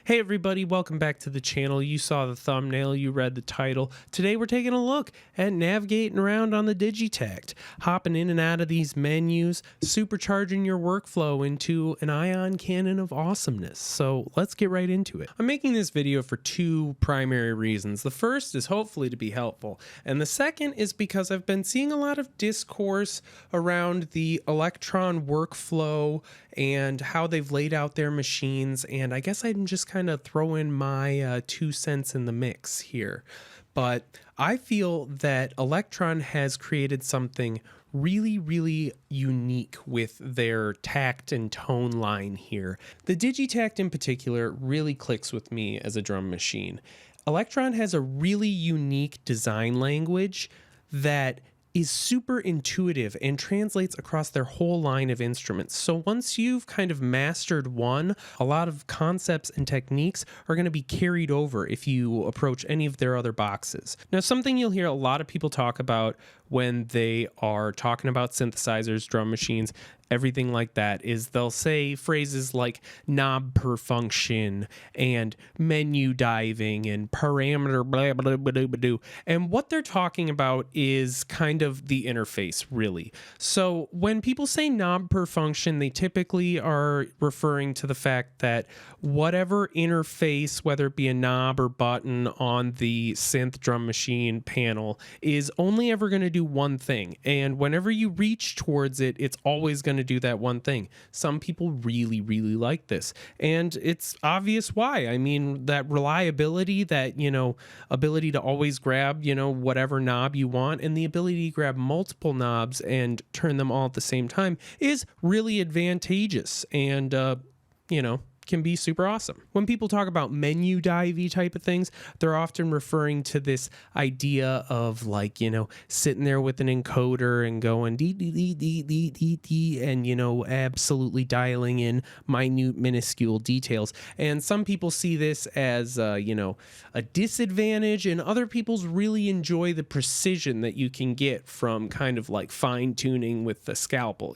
Hey everybody, welcome back to the channel. You saw the thumbnail, you read the title. Today we're taking a look at navigating around on the Digitakt, hopping in and out of these menus, supercharging your workflow into an ion cannon of awesomeness. So let's get right into it. I'm making this video for two primary reasons. The first is hopefully to be helpful, and the second is because I've been seeing a lot of discourse around the Elektron workflow and how they've laid out their machines, and I guess I'm just kind of throw in my 2 cents in the mix here. But I feel that Elektron has created something really unique with their tact and tone line here. The Digitakt in particular really clicks with me as a drum machine. Elektron has a really unique design language that is super intuitive and translates across their whole line of instruments. So once you've kind of mastered one, a lot of concepts and techniques are going to be carried over if you approach any of their other boxes. Now, something you'll hear a lot of people talk about when they are talking about synthesizers, drum machines, everything like that, is they'll say phrases like knob per function and menu diving and parameter blah blah blah blah blah. And what they're talking about is kind of the interface, really. So when people say knob per function, they typically are referring to the fact that whatever interface, whether it be a knob or button on the synth drum machine panel, is only ever going to do one thing. And whenever you reach towards it, it's always going to do that one thing. Some people really like this, and it's obvious why. I mean, that reliability, that, ability to always grab, whatever knob you want, and the ability to grab multiple knobs and turn them all at the same time is really advantageous, and can be super awesome. When people talk about menu divey type of things, they're often referring to this idea of sitting there with an encoder and going dee dee dee dee dee dee dee, and absolutely dialing in minute minuscule details. And some people see this as a disadvantage, and other people's really enjoy the precision that you can get from kind of like fine tuning with the scalpel.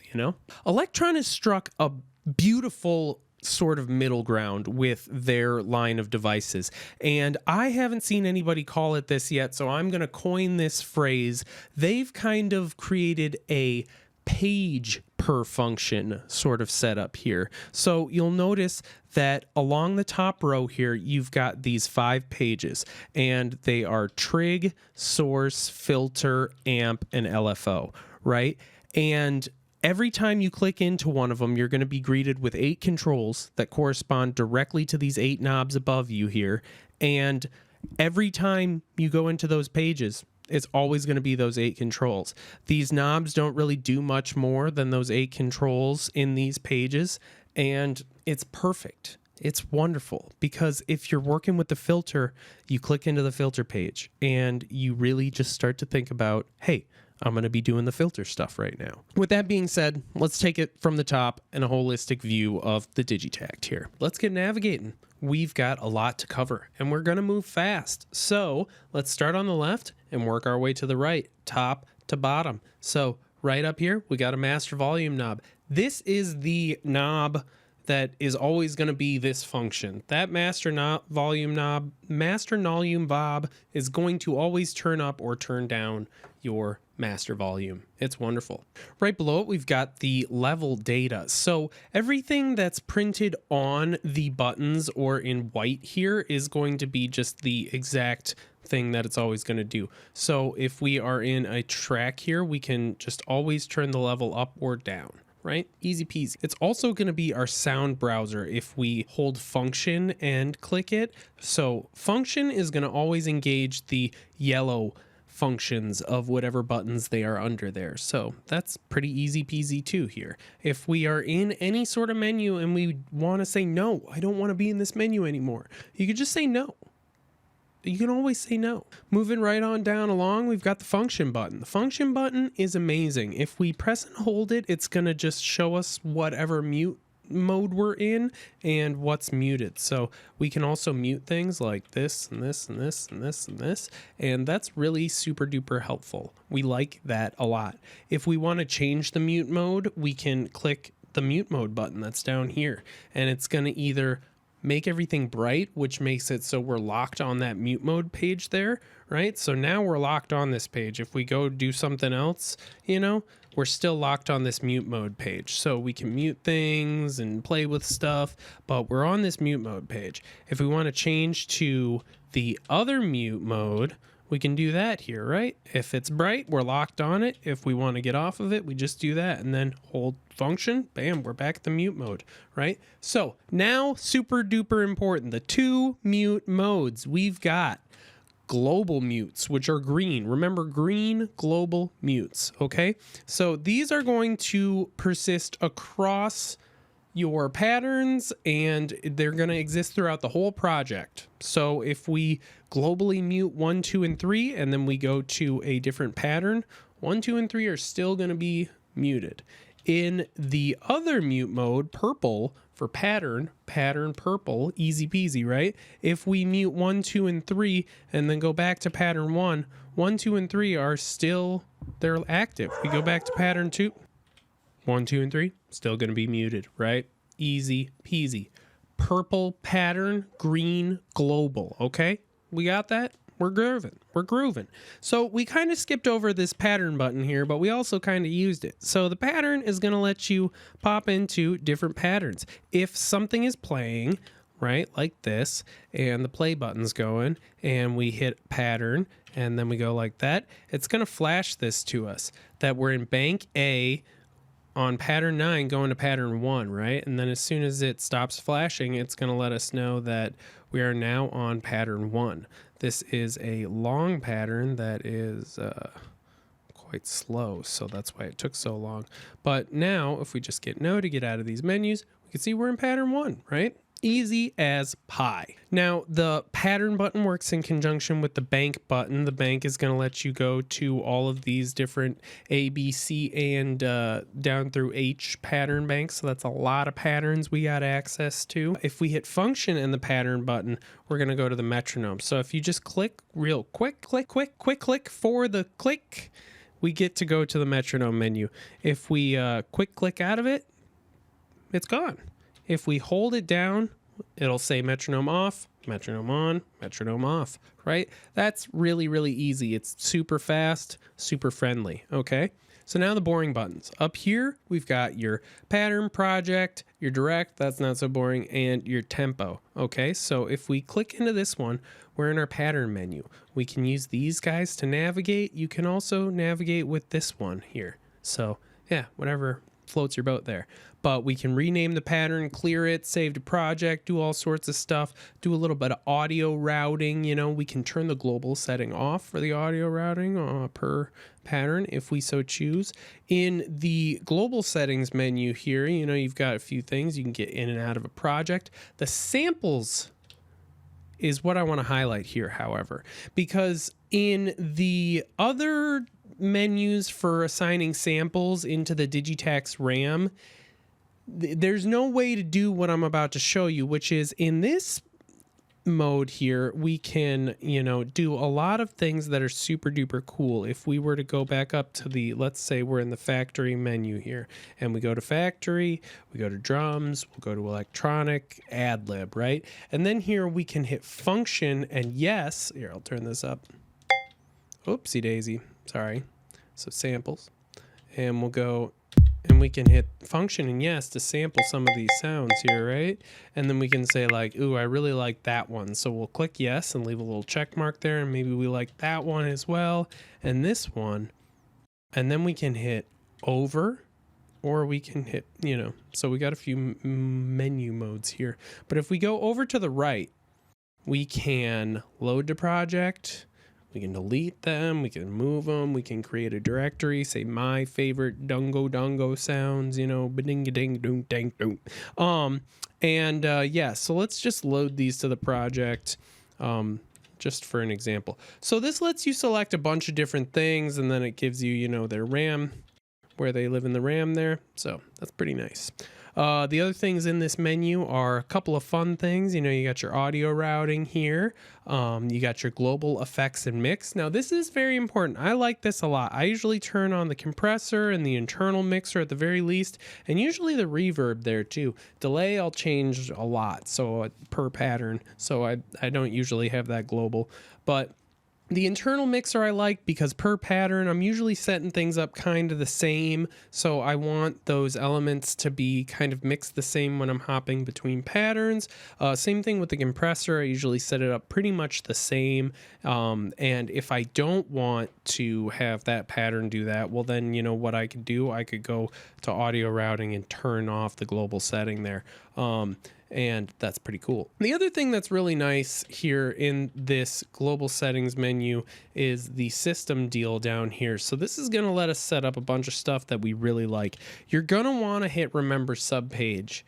Elektron has struck a beautiful sort of middle ground with their line of devices, and I haven't seen anybody call it this yet, so I'm going to coin this phrase. They've kind of created a page per function sort of setup here. So you'll notice that along the top row here, you've got these 5 pages, and they are trig, source, filter, amp, and LFO, right? And every time you click into one of them, you're going to be greeted with 8 controls that correspond directly to these 8 knobs above you here. And every time you go into those pages, it's always going to be those 8 controls. These knobs don't really do much more than those 8 controls in these pages, and it's perfect. It's wonderful, because if you're working with the filter, you click into the filter page and you really just start to think about, hey, I'm going to be doing the filter stuff right now. With that being said, let's take it from the top and a holistic view of the Digitakt here. Let's get navigating. We've got a lot to cover, and we're going to move fast. So let's start on the left and work our way to the right, top to bottom. So right up here, we got a master volume knob. This is the knob that is always going to be this function. That master volume knob is going to always turn up or turn down your master volume. It's wonderful. Right below it, we've got the level data. So everything that's printed on the buttons or in white here is going to be just the exact thing that it's always going to do. So if we are in a track here, we can just always turn the level up or down. Right? Easy peasy. It's also going to be our sound browser if we hold function and click it. So function is going to always engage the yellow functions of whatever buttons they are under there. So that's pretty easy peasy too here. If we are in any sort of menu and we want to say, no, I don't want to be in this menu anymore, you could just say no. You can always say no. Moving right on down along, we've got the function button. The function button is amazing. If we press and hold it, it's going to just show us whatever mute mode we're in and what's muted. So we can also mute things like this and this and this and this and this, and that's really super duper helpful. We like that a lot. If we want to change the mute mode, we can click the mute mode button that's down here, and it's going to either make everything bright, which makes it so we're locked on that mute mode page there, right? So now we're locked on this page. If we go do something else, you know, we're still locked on this mute mode page. So we can mute things and play with stuff, but we're on this mute mode page. If we want to change to the other mute mode, we can do that here, right? If it's bright, we're locked on it. If we want to get off of it, we just do that and then hold function. Bam, we're back at the mute mode, right? So now, super duper important, the 2 mute modes. We've got global mutes, which are green. Remember, green global mutes, okay? So these are going to persist across your patterns, and they're going to exist throughout the whole project. So if we globally mute 1, 2, and 3, and then we go to a different pattern, 1, 2, and 3 are still going to be muted. In the other mute mode, purple for pattern purple, easy peasy, right? If we mute 1, 2, and 3, and then go back to pattern 1, 1, 2, and 3 are still, they're active. We go back to pattern 2, 1, 2, and 3, still going to be muted, right? Easy peasy. Purple pattern, green global, okay? We got that? We're grooving. We're grooving. So we kind of skipped over this pattern button here, but we also kind of used it. So the pattern is going to let you pop into different patterns. If something is playing, right, like this, and the play button's going, and we hit pattern, and then we go like that, it's going to flash this to us that we're in bank A on pattern 9 going to pattern 1, right? And then as soon as it stops flashing, it's going to let us know that we are now on pattern 1. This is a long pattern that is quite slow, so that's why it took so long. But now, if we just get no to get out of these menus, we can see we're in pattern 1, right? Easy as pie. Now, the pattern button works in conjunction with the bank button. The bank is going to let you go to all of these different A, B, C, and down through H pattern banks. So that's a lot of patterns we got access to. If we hit function in the pattern button, we're going to go to the metronome. So if you just click real quick, click for the click, we get to go to the metronome menu. If we quick click out of it, it's gone. If we hold it down, it'll say metronome off, metronome on, metronome off, right? That's really, really easy. It's super fast, super friendly, okay? So now the boring buttons. Up here, we've got your pattern project, your direct, that's not so boring, and your tempo, okay? So if we click into this one, we're in our pattern menu. We can use these guys to navigate. You can also navigate with this one here. So yeah, whatever floats your boat there. But we can rename the pattern, clear it, save to project, do all sorts of stuff, do a little bit of audio routing. You know, we can turn the global setting off for the audio routing per pattern if we so choose. In the global settings menu here, you know, you've got a few things. You can get in and out of a project. The samples is what I want to highlight here, however, because in the other menus for assigning samples into the Digitakt's RAM, there's no way to do what I'm about to show you, which is in this mode here, we can, you know, do a lot of things that are super duper cool. If we were to go back up to the, let's say we're in the factory menu here, and we go to factory, we go to drums, we'll go to electronic, ad lib, right? And then here we can hit function and yes, here, I'll turn this up. Oopsie daisy, sorry. So samples, and we'll go and we can hit function and yes to sample some of these sounds here, right? And then we can say like, ooh, I really like that one. So we'll click yes and leave a little check mark there, and maybe we like that one as well, and this one. And then we can hit over, or we can hit, you know, so we got a few menu modes here. But if we go over to the right, we can load the project. We can delete them, we can move them, we can create a directory, say my favorite dongo sounds, you know, ba-ding-a-ding-doom-dang-doom. Yeah, so let's just load these to the project just for an example. So this lets you select a bunch of different things, and then it gives you, you know, their RAM, where they live in the RAM there. So that's pretty nice. The other things in this menu are a couple of fun things. You know, you got your audio routing here. You got your global effects and mix. Now, this is very important. I like this a lot. I usually turn on the compressor and the internal mixer at the very least, and usually the reverb there too. Delay I'll change a lot, so per pattern. So I don't usually have that global, but the internal mixer I like because per pattern, I'm usually setting things up kind of the same. So I want those elements to be kind of mixed the same when I'm hopping between patterns. Same thing with the compressor. I usually set it up pretty much the same. And if I don't want to have that pattern do that, well then, you know what I could do? I could go to audio routing and turn off the global setting there. And that's pretty cool. The other thing that's really nice here in this global settings menu is the system deal down here. So this is going to let us set up a bunch of stuff that we really like. You're going to want to hit remember subpage.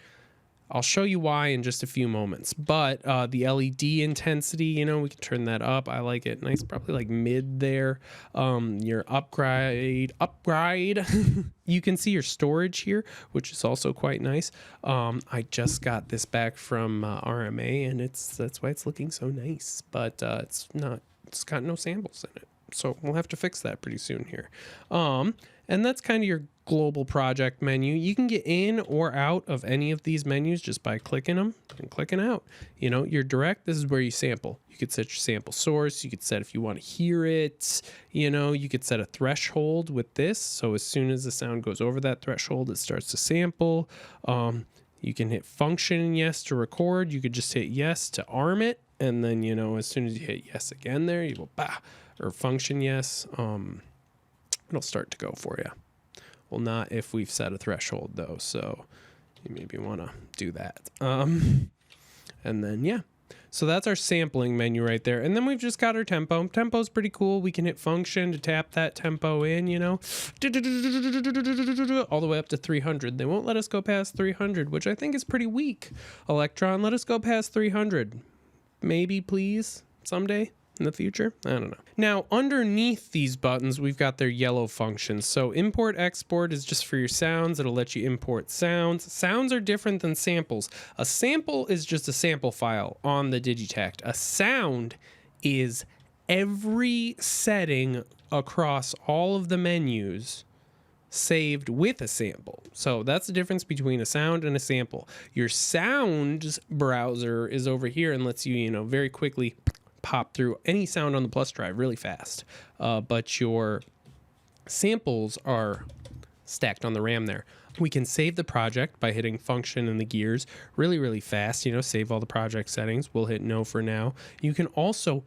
I'll show you why in just a few moments, but the LED intensity, you know, we can turn that up. I like it nice, probably like mid there. Your upgrade. You can see your storage here, which is also quite nice. I just got this back from RMA, and that's why it's looking so nice, but it's got no samples in it. So we'll have to fix that pretty soon here. And that's kind of your global project menu. You can get in or out of any of these menus just by clicking them and clicking out. You know, your direct, this is where you sample. You could set your sample source. You could set if you want to hear it. You know, you could set a threshold with this. So as soon as the sound goes over that threshold, it starts to sample. You can hit function yes to record. You could just hit yes to arm it. And then, you know, as soon as you hit yes again there, you go bah, or function yes. It'll start to go for you. Well, not if we've set a threshold though, so you maybe want to do that. And then yeah, so that's our sampling menu right there. And then we've just got our tempo. Tempo's pretty cool. We can hit function to tap that tempo in, you know, all the way up to 300. They won't let us go past 300, which I think is pretty weak. Elektron, let us go past 300. Maybe, please, someday. In the future? I don't know. Now, underneath these buttons, we've got their yellow functions. So import export is just for your sounds. It'll let you import sounds. Sounds are different than samples. A sample is just a sample file on the Digitakt. A sound is every setting across all of the menus saved with a sample. So that's the difference between a sound and a sample. Your sounds browser is over here and lets you, you know, very quickly pop through any sound on the plus drive really fast, but your samples are stacked on the RAM there. We can save the project by hitting function and the gears really fast, you know, save all the project settings. We'll hit no for now. You can also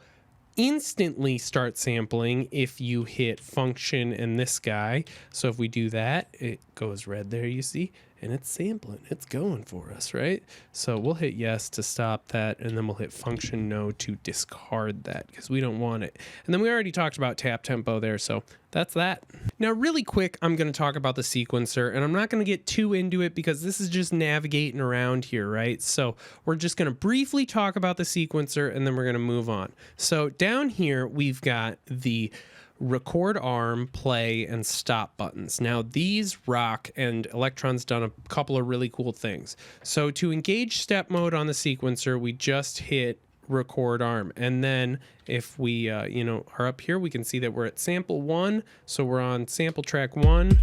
instantly start sampling if you hit function and this guy. So if we do that, it goes red there, you see, and it's sampling. It's going for us, right? So we'll hit yes to stop that, and then we'll hit function no to discard that because we don't want it. And then we already talked about tap tempo there, so that's that. Now, really quick, I'm going to talk about the sequencer, and I'm not going to get too into it because this is just navigating around here, right? So we're just going to briefly talk about the sequencer, and then we're going to move on. So down here, we've got the record arm, play, and stop buttons. Now these rock, and Elektron's done a couple of really cool things. So to engage step mode on the sequencer, we just hit record arm, and then if we you know, are up here, we can see that we're at sample 1, so we're on sample track 1,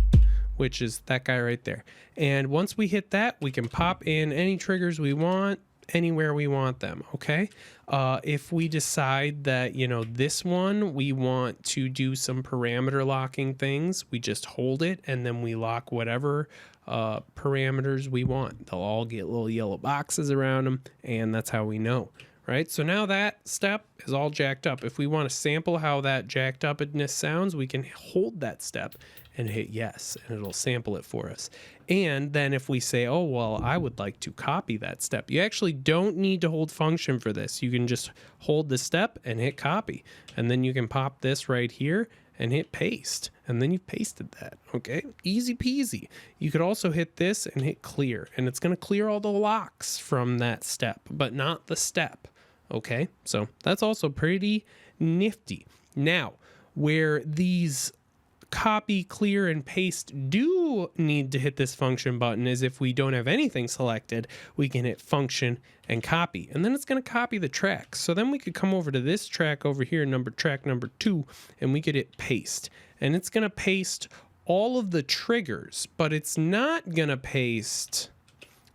which is that guy right there. And once we hit that, we can pop in any triggers we want anywhere we want them. Okay, if we decide that, you know, this one we want to do some parameter locking things, we just hold it and then we lock whatever parameters we want. They'll all get little yellow boxes around them, and that's how we know. Right, so now that step is all jacked up. If we want to sample how that jacked upness sounds, we can hold that step and hit yes, and it'll sample it for us. And then if we say, oh, well, I would like to copy that step, you actually don't need to hold function for this. You can just hold the step and hit copy. And then you can pop this right here and hit paste. And then you've pasted that, okay? Easy peasy. You could also hit this and hit clear, and it's gonna clear all the locks from that step, but not the step. Okay, so that's also pretty nifty. Now, where these copy, clear, and paste do need to hit this function button is if we don't have anything selected, we can hit function and copy, and then it's going to copy the track. So then we could come over to this track over here, track number 2, and we could hit paste, and it's going to paste all of the triggers, but it's not going to paste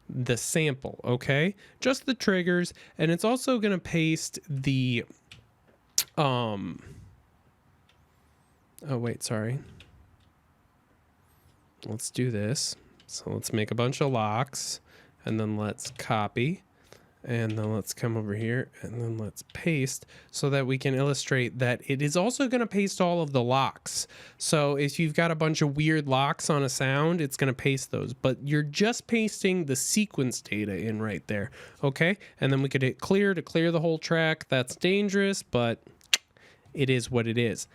the sample, okay? Just the triggers, and it's also going to paste the oh wait, sorry. Let's do this. So let's make a bunch of locks, and then let's copy, and then let's come over here, and then let's paste, so that we can illustrate that it is also going to paste all of the locks. So if you've got a bunch of weird locks on a sound, it's going to paste those, but you're just pasting the sequence data in right there, okay? And then we could hit clear to clear the whole track. That's dangerous, but it is what it is.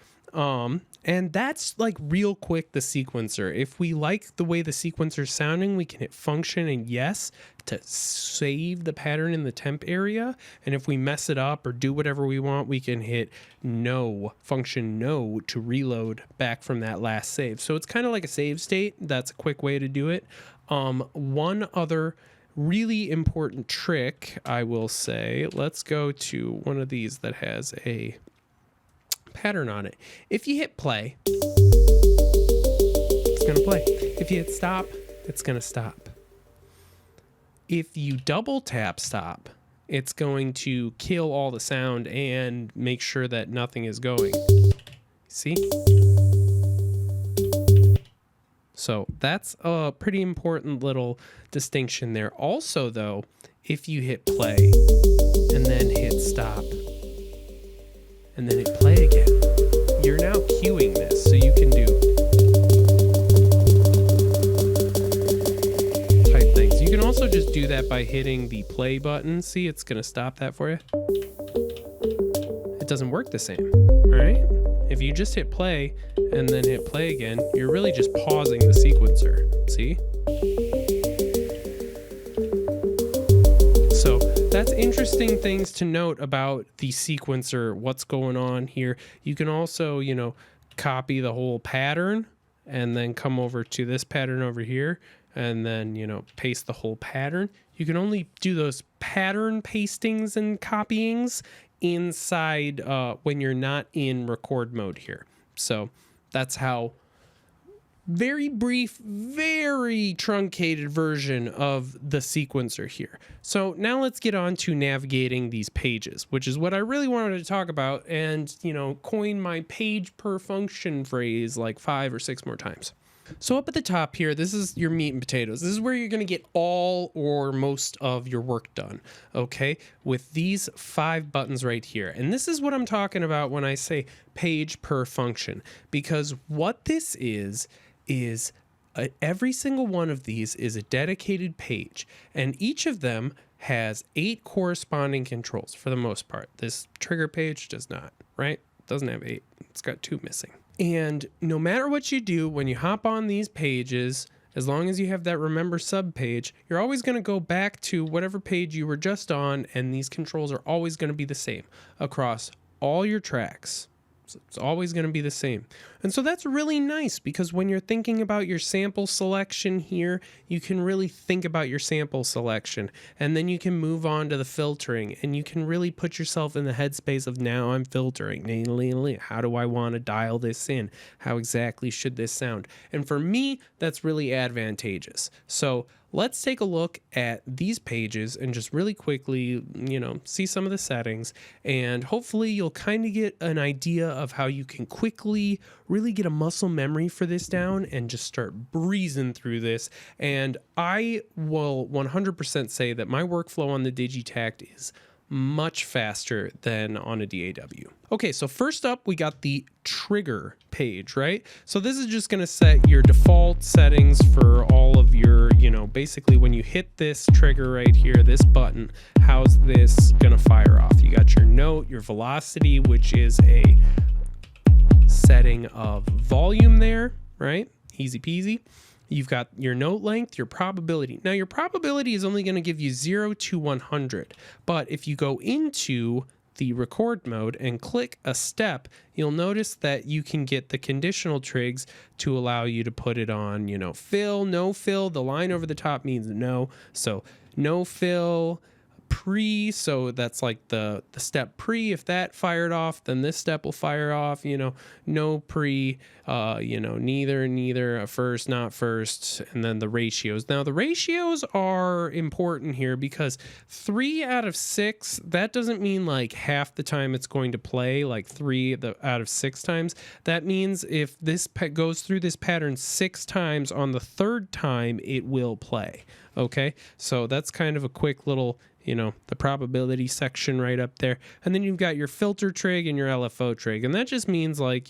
And that's like real quick the sequencer. If we like the way the sequencer's sounding, we can hit function and yes to save the pattern in the temp area. And if we mess it up or do whatever we want, we can hit no, function no, to reload back from that last save. So it's kind of like a save state. That's a quick way to do it. One other really important trick, I will say, let's go to one of these that has a pattern on it. If you hit play, it's going to play. If you hit stop, it's going to stop. If you double tap stop, it's going to kill all the sound and make sure that nothing is going. See? So that's a pretty important little distinction there. Also, though, if you hit play and then hit stop and then hit play again, you're now cueing this, so you can do type things. You can also just do that by hitting the play button. See, it's going to stop that for you. It doesn't work the same, all right? If you just hit play and then hit play again, you're really just pausing the sequencer. See? So that's interesting things to note about the sequencer, what's going on here. You can also, you know, copy the whole pattern and then come over to this pattern over here and then, you know, paste the whole pattern. You can only do those pattern pastings and copyings inside when you're not in record mode here. So that's how very brief, very truncated version of the sequencer here. So now let's get on to navigating these pages, which is what I really wanted to talk about and, you know, coin my page per function phrase like 5 or 6 more times. So up at the top here, this is your meat and potatoes. This is where you're going to get all or most of your work done, okay, with these 5 buttons right here. And this is what I'm talking about when I say page per function, because what this is every single one of these is a dedicated page, and each of them has 8 corresponding controls for the most part. This trigger page does not, right? Doesn't have 8. It's got 2 missing. And no matter what you do, when you hop on these pages, as long as you have that remember sub page, you're always going to go back to whatever page you were just on, and these controls are always going to be the same across all your tracks. So it's always going to be the same. And so that's really nice, because when you're thinking about your sample selection here, you can really think about your sample selection, and then you can move on to the filtering, and you can really put yourself in the headspace of, now I'm filtering. How do I want to dial this in? How exactly should this sound? And for me, that's really advantageous. So let's take a look at these pages and just really quickly, you know, see some of the settings, and hopefully you'll kind of get an idea of how you can quickly really get a muscle memory for this down and just start breezing through this. And I will 100% say that my workflow on the Digitakt is much faster than on a DAW. Okay, so first up, we got the trigger page, right? So this is just gonna set your default settings for all of your, you know, basically when you hit this trigger right here, this button, how's this gonna fire off? You got your note, your velocity, which is a setting of volume there, right? Easy peasy. You've got your note length, your probability. Now your probability is only going to give you 0 to 100, but if you go into the record mode and click a step, you'll notice that you can get the conditional trigs to allow you to put it on, fill, no fill. The line over the top means no. So no fill, pre, so that's like the step pre. If that fired off, then this step will fire off. No pre, neither, first, not first, and then the ratios. Now the ratios are important here because 3 out of 6, that doesn't mean like half the time it's going to play, like 3 out of 6 times. That means if this goes through this pattern 6 times, on the 3rd time it will play. Okay, so that's kind of a quick little, the probability section right up there. And then you've got your filter trig and your LFO trig. And that just means like,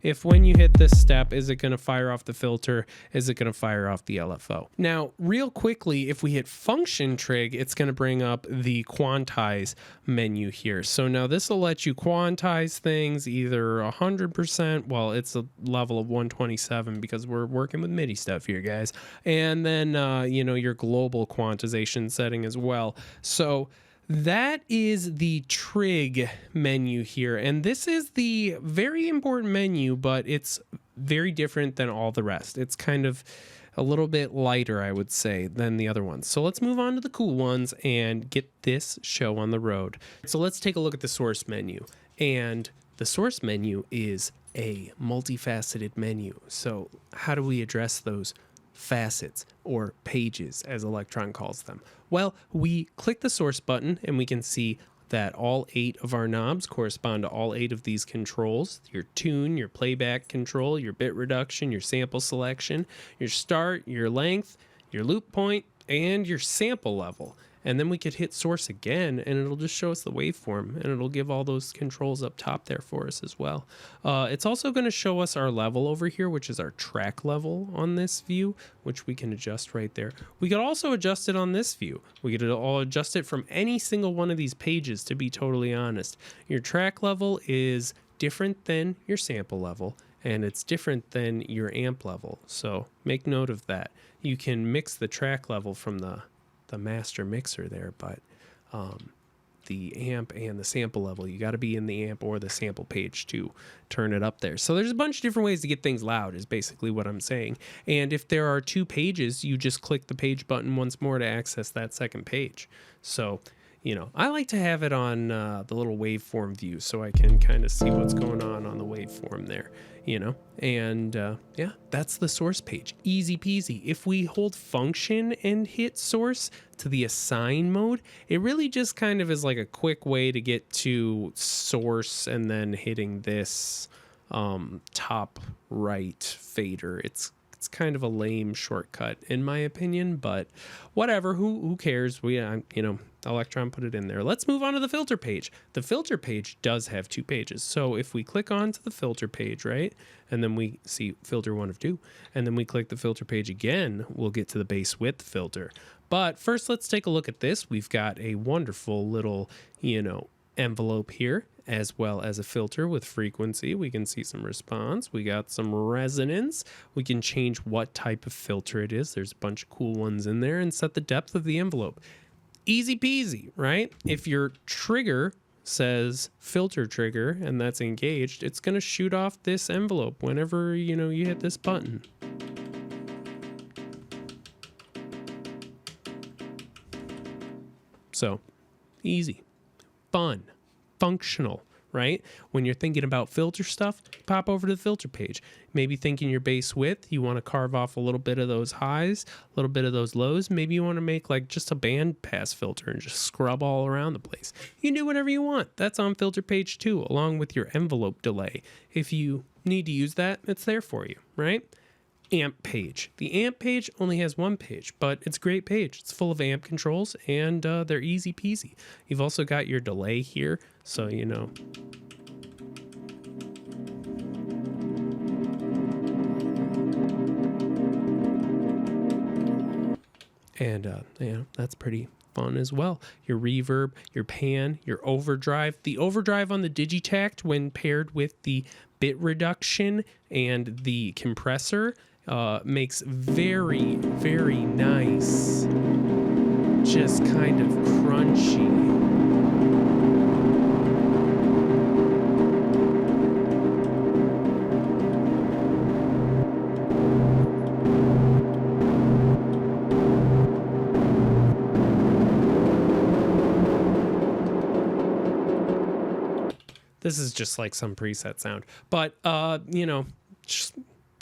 if when you hit this step, is it going to fire off the filter? Is it going to fire off the LFO? Now, real quickly, if we hit function trig, it's going to bring up the quantize menu here. So now this will let you quantize things either 100%, well, it's a level of 127 because we're working with MIDI stuff here, guys. And then, your global quantization setting as well. So that is the trig menu here. And this is the very important menu, but it's very different than all the rest. It's kind of a little bit lighter, I would say, than the other ones. So let's move on to the cool ones and get this show on the road. So let's take a look at the source menu. And the source menu is a multifaceted menu. So how do we address those facets, or pages as Elektron calls them? Well, we click the source button and we can see that all 8 of our knobs correspond to all 8 of these controls: your tune, your playback control, your bit reduction, your sample selection, your start, your length, your loop point, and your sample level. And then we could hit source again and it'll just show us the waveform, and it'll give all those controls up top there for us as well. It's also going to show us our level over here, which is our track level on this view, which we can adjust right there. We could also adjust it on this view. We could all adjust it from any single one of these pages, to be totally honest. Your track level is different than your sample level, and it's different than your amp level. So make note of that. You can mix the track level from the master mixer there, but the amp and the sample level, you got to be in the amp or the sample page to turn it up there. So there's a bunch of different ways to get things loud, is basically what I'm saying. And if there are 2 pages, you just click the page button once more to access that second page. So I like to have it on the little waveform view so I can kind of see what's going on the waveform there, and yeah, that's the source page. Easy peasy. If we hold function and hit source to the assign mode, it really just kind of is like a quick way to get to source and then hitting this top right fader. It's kind of a lame shortcut in my opinion, but whatever, who cares? Elektron put it in there. Let's move on to the filter page. The filter page does have 2 pages. So if we click onto the filter page, right, and then we see filter 1 of 2, and then we click the filter page again, we'll get to the bass width filter. But first, let's take a look at this. We've got a wonderful little, envelope here, as well as a filter with frequency. We can see some response. We got some resonance. We can change what type of filter it is. There's a bunch of cool ones in there, and set the depth of the envelope. Easy peasy, right? If your trigger says filter trigger and that's engaged, it's going to shoot off this envelope whenever, you hit this button. So easy, fun, functional, right? When you're thinking about filter stuff, pop over to the filter page. Maybe thinking your bass width, you want to carve off a little bit of those highs, a little bit of those lows. Maybe you want to make like just a band pass filter and just scrub all around the place. You can do whatever you want. That's on filter page 2, along with your envelope delay. If you need to use that, it's there for you, right? Amp page. The amp page only has 1 page, but it's a great page. It's full of amp controls, and they're easy peasy. You've also got your delay here, so and that's pretty fun as well. Your reverb, your pan, your overdrive. The overdrive on the Digitakt, when paired with the bit reduction and the compressor, makes very, very nice, just kind of crunchy This is just like some preset sound. But, just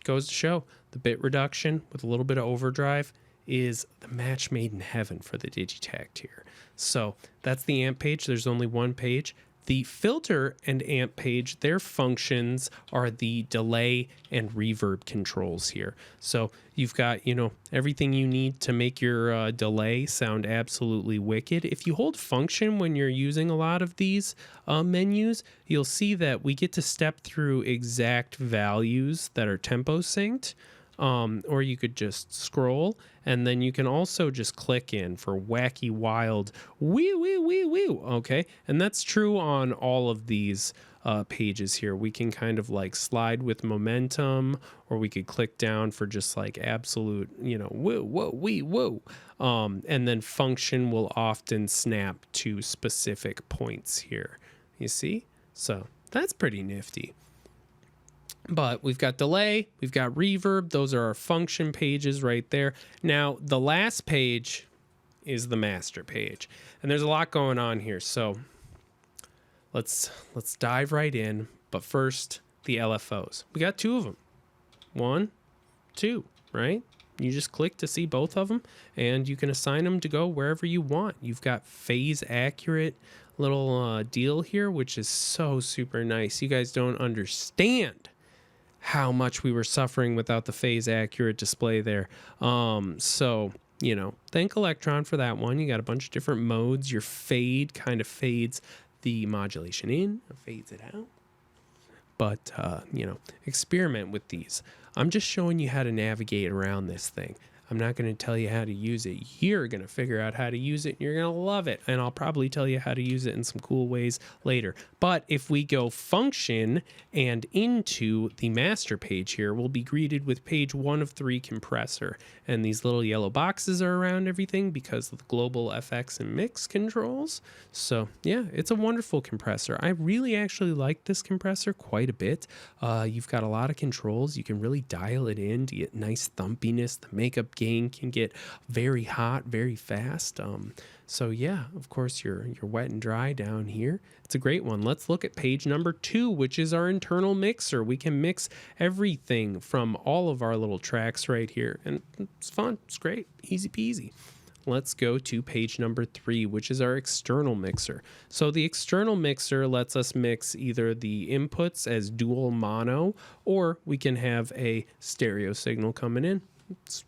goes to show the bit reduction with a little bit of overdrive is the match made in heaven for the Digitakt here. So that's the amp page. There's only one page. The filter and amp page, their functions are the delay and reverb controls here. So you've got, everything you need to make your delay sound absolutely wicked. If you hold function when you're using a lot of these menus, you'll see that we get to step through exact values that are tempo synced. Or you could just scroll, and then you can also just click in for wacky, wild, wee, okay? And that's true on all of these pages here. We can kind of like slide with momentum, or we could click down for just like absolute, woo, whoa, wee, woo. And then function will often snap to specific points here. You see? So that's pretty nifty. But we've got delay, we've got reverb. Those are our function pages right there. Now, the last page is the master page. And there's a lot going on here. So let's dive right in. But first, the LFOs. We got two of them. 1, 2, right? You just click to see both of them, and you can assign them to go wherever you want. You've got phase accurate little deal here, which is so super nice. You guys don't understand how much we were suffering without the phase accurate display there. So, thank Elektron for that one. You got a bunch of different modes. Your fade kind of fades the modulation in or fades it out. But, experiment with these. I'm just showing you how to navigate around this thing. I'm not going to tell you how to use it. You're going to figure out how to use it, and you're going to love it. And I'll probably tell you how to use it in some cool ways later. But if we go function and into the master page here, we'll be greeted with page 1 of 3 compressor. And these little yellow boxes are around everything because of the global FX and mix controls. So yeah, it's a wonderful compressor. I really actually like this compressor quite a bit. You've got a lot of controls. You can really dial it in to get nice thumpiness. The makeup gain can get very hot very fast. So yeah, of course you're wet and dry down here. It's a great one. Let's look at page number 2, which is our internal mixer. We can mix everything from all of our little tracks right here, and it's fun. It's great, easy peasy. Let's go to page number 3, which is our external mixer. So the external mixer lets us mix either the inputs as dual mono, or we can have a stereo signal coming in. It's,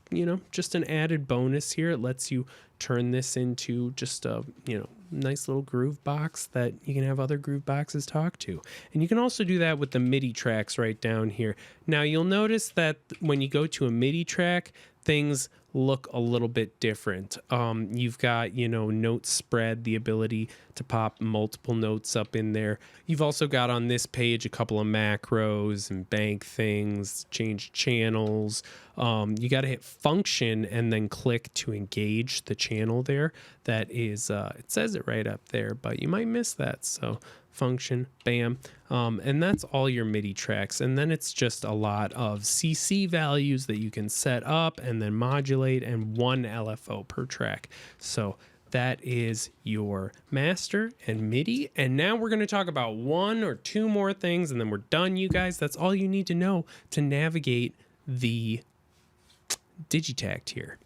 just an added bonus here. It lets you turn this into just a, nice little groove box that you can have other groove boxes talk to. And you can also do that with the MIDI tracks right down here. Now you'll notice that when you go to a MIDI track, things look a little bit different. You've got, note spread, the ability to pop multiple notes up in there. You've also got on this page a couple of macros and bank things, change channels. You got to hit function and then click to engage the channel there. That is, it says it right up there, but you might miss that. So function, bam. And that's all your MIDI tracks. And then it's just a lot of CC values that you can set up and then modulate, and 1 LFO per track. So that is your master and MIDI. And now we're going to talk about 1 or 2 more things, and then we're done, you guys. That's all you need to know to navigate the Digitakt here.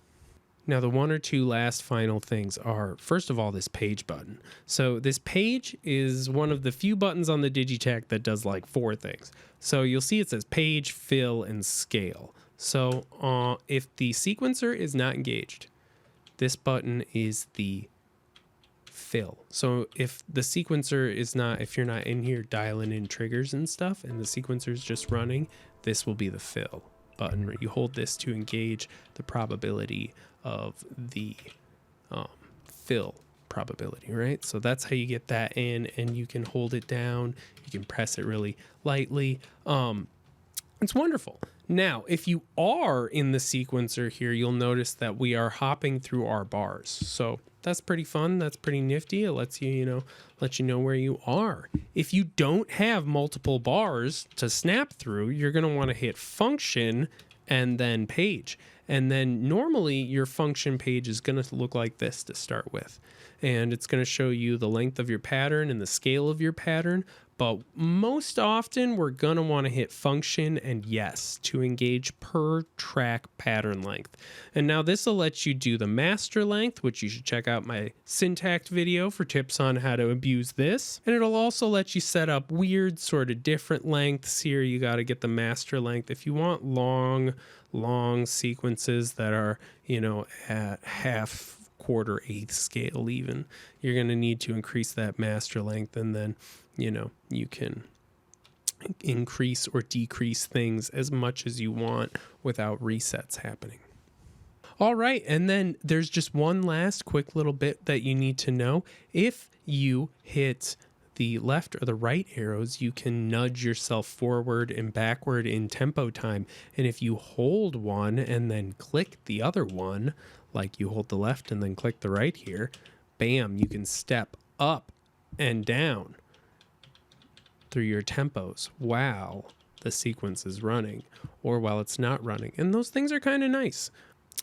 Now, the 1 or 2 last final things are, first of all, this page button. So this page is one of the few buttons on the Digitakt that does like 4 things. So you'll see it says page, fill, and scale. So if the sequencer is not engaged, this button is the fill. So if the sequencer is not, if you're not in here dialing in triggers and stuff, and the sequencer is just running, this will be the fill button. You hold this to engage the probability of the fill probability, right? So that's how you get that in, and you can hold it down. You can press it really lightly. It's wonderful. Now, if you are in the sequencer here, you'll notice that we are hopping through our bars. So that's pretty fun. That's pretty nifty. It lets you, let you know where you are. If you don't have multiple bars to snap through, you're going to want to hit function and then page. And then normally your function page is going to look like this to start with. And it's going to show you the length of your pattern and the scale of your pattern. But most often we're going to want to hit function and yes to engage per track pattern length. And now this will let you do the master length, which you should check out my syntax video for tips on how to abuse this. And it'll also let you set up weird sort of different lengths here. You got to get the master length. If you want long sequences that are, you know, at half, quarter, eighth scale even, you're going to need to increase that master length, and then you know, you can increase or decrease things as much as you want without resets happening. All right, and then there's just one last quick little bit that you need to know. If you hit the left or the right arrows, you can nudge yourself forward and backward in tempo time. And if you hold one and then click the other one, like you hold the left and then click the right here, bam, you can step up and down through your tempos while the sequence is running or while it's not running. And those things are kind of nice.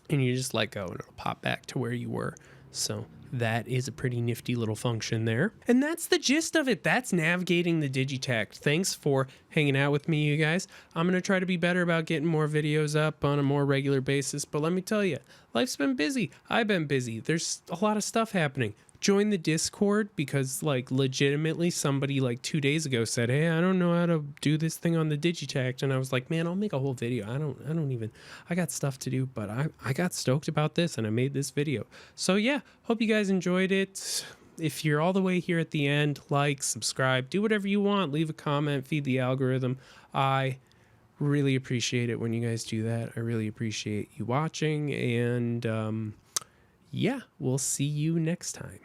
And you just let go and it'll pop back to where you were. So that is a pretty nifty little function there. And that's the gist of it. That's navigating the Digitakt. Thanks for hanging out with me, you guys. I'm going to try to be better about getting more videos up on a more regular basis. But let me tell you, life's been busy. I've been busy. There's a lot of stuff happening. Join the Discord, because like legitimately somebody like 2 days ago said, hey, I don't know how to do this thing on the Digitakt. And I was like, man, I'll make a whole video. I got stuff to do, but I got stoked about this and I made this video. So yeah, hope you guys enjoyed it. If you're all the way here at the end, like, subscribe, do whatever you want, leave a comment, feed the algorithm. I really appreciate it when you guys do that. I really appreciate you watching, and yeah, we'll see you next time.